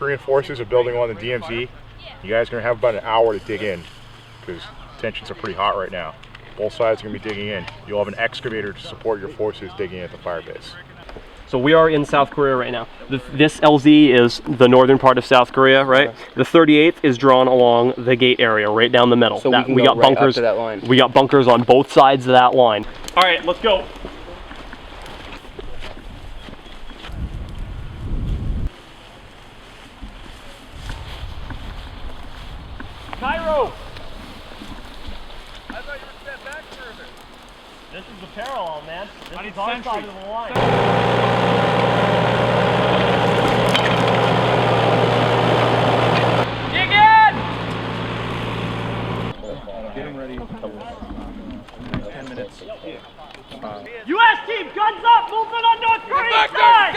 Korean forces are building on the DMZ. You guys are going to have about an hour to dig in because tensions are pretty hot right now. Both sides are going to be digging in. You'll have an excavator to support your forces digging at the fire base. So we are in South Korea right now. This LZ is the northern part of South Korea, right? Okay. The 38th is drawn along the gate area, right down the middle. So we got right bunkers up to that line. We got bunkers on both sides of that line. All right, let's go. Cairo! I thought you were set back further. This is the parallel, man. This is our sentry. side of the line. Dig in! Getting ready. 10 minutes. U.S. team, guns up! Movement on North Korean Go! side!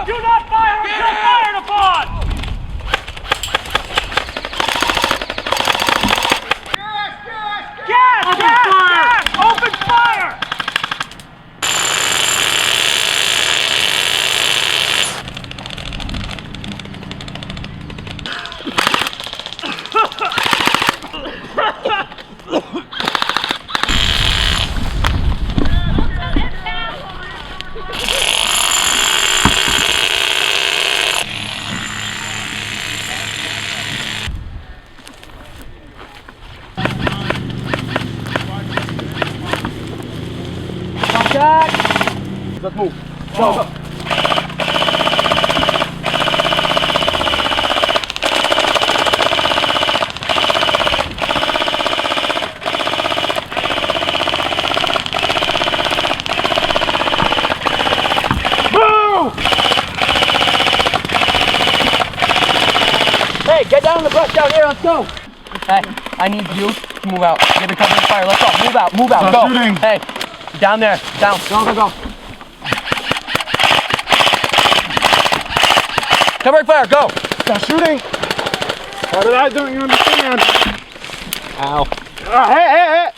Do not fire until fired upon! Gas! Gas! Open fire! Let's move. Go, go. Move! Hey, get down in the brush down here. Let's go. Hey, I need you to move out. Get the cover of fire. Let's go. Move out. Move out. Stop Go. shooting. Hey, down there. Down. Go, go, go. Cover fire. Go. Stop shooting! What did I don't you understand? Ow. Hey, hey, hey!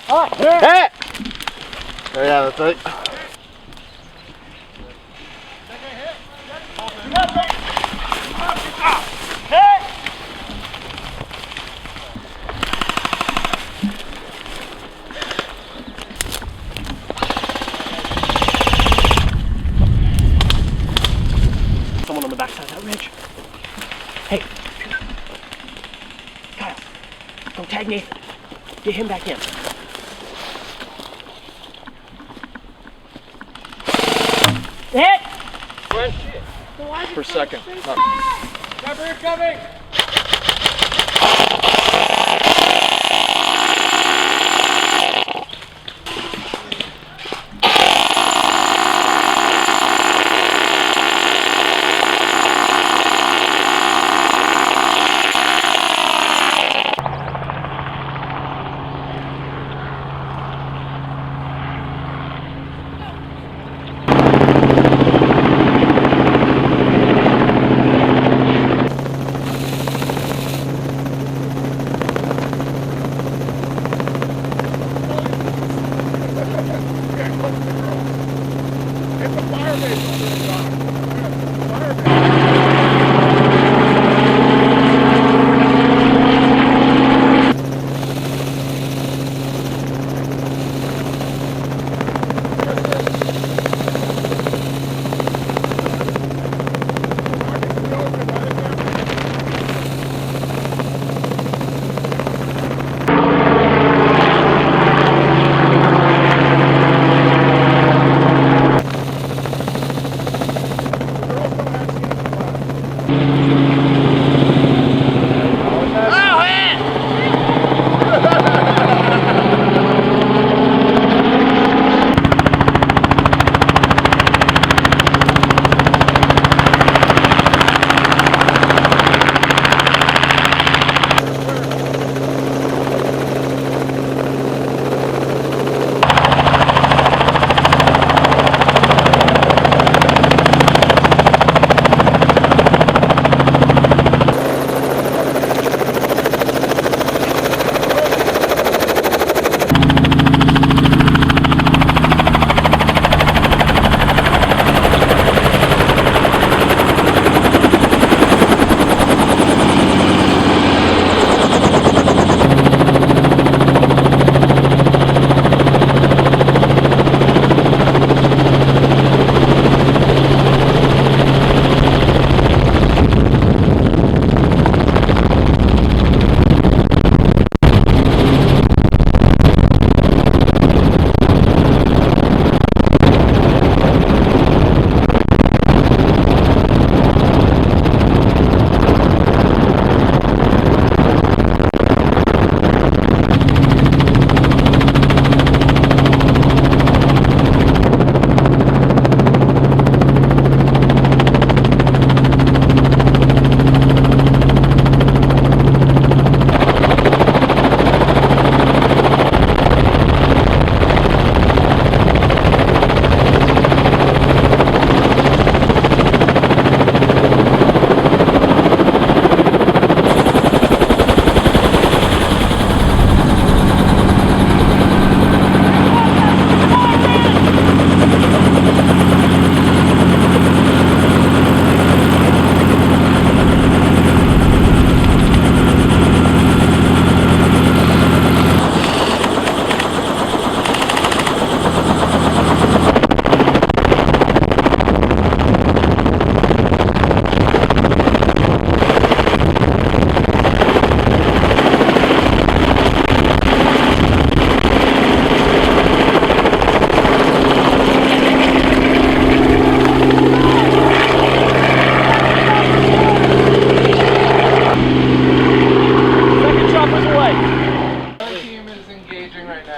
Hey! Oh, yeah, that's right. Someone on the backside of that ridge. Hey. Kyle, go tag Nathan. Get him back in. Hit! Per second. Cover coming!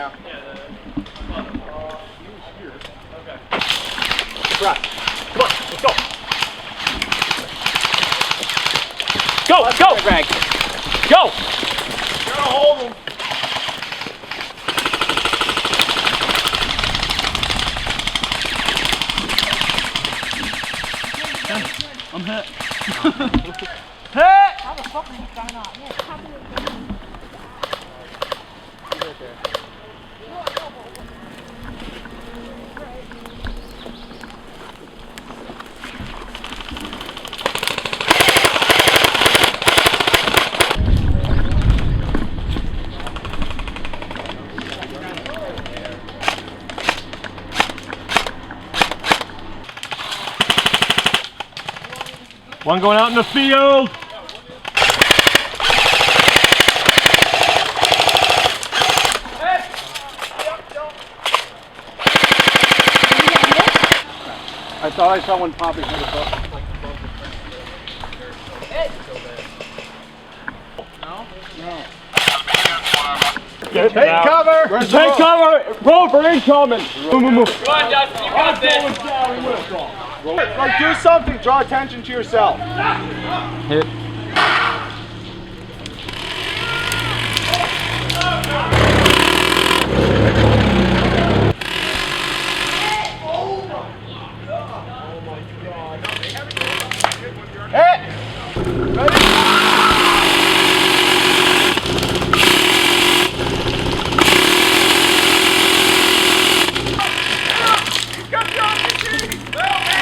now. Right. Come on, let's go. Go, Greg. Go. Gotta hold him. I'm hit. How the fuck are you going on? Yeah, how do you One going out in the field. I thought I saw one pop his head above. Take cover! Take cover! Rover incoming! Move, move, move. Come on, Justin, you got this. Like, do something. Draw attention to yourself. Hit.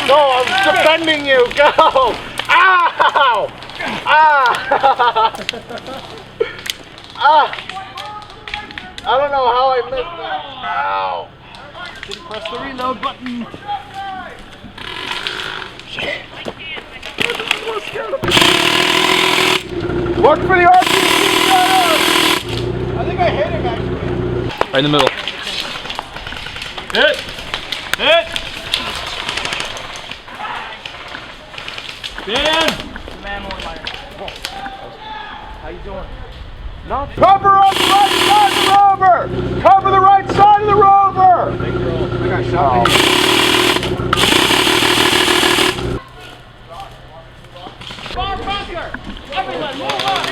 No, I'm defending you. Go! Ow! Ah! Ah! I don't know how I missed that. Ow! Didn't press the reload button. Look for the RPG gunner! I think I hit him actually. Right in the middle. Hit! Hit! Dan! How you doing? Cover on the right side of the rover! Cover the right side of the rover! I got shot. Bar bunker. Everyone, move up.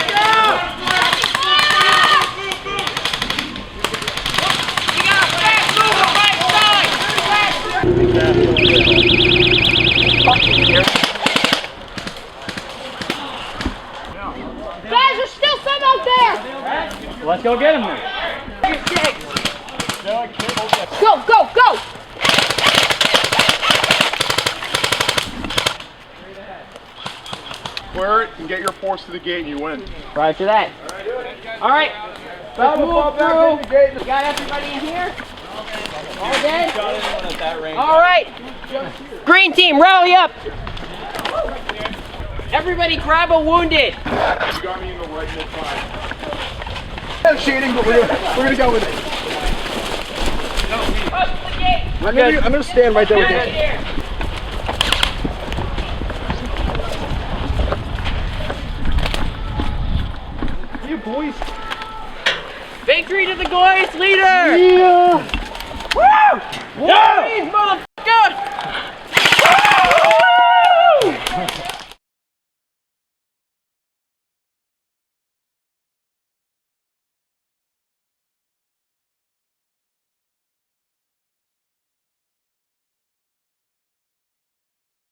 Guys, there's still some out there! Let's go get him then. Go, go, go! Square it and get your force to the gate and you win. Right to that. All right. Let's move through. We got everybody in here? All dead? All right. Green team, rally up. Everybody grab a wounded. You got me in the right mid-five. I'm cheating, but we're gonna go with it. I'm gonna stand right there with you. You boys. Victory to the Glorious Leader! Yeah. Woo! Yeah! Mother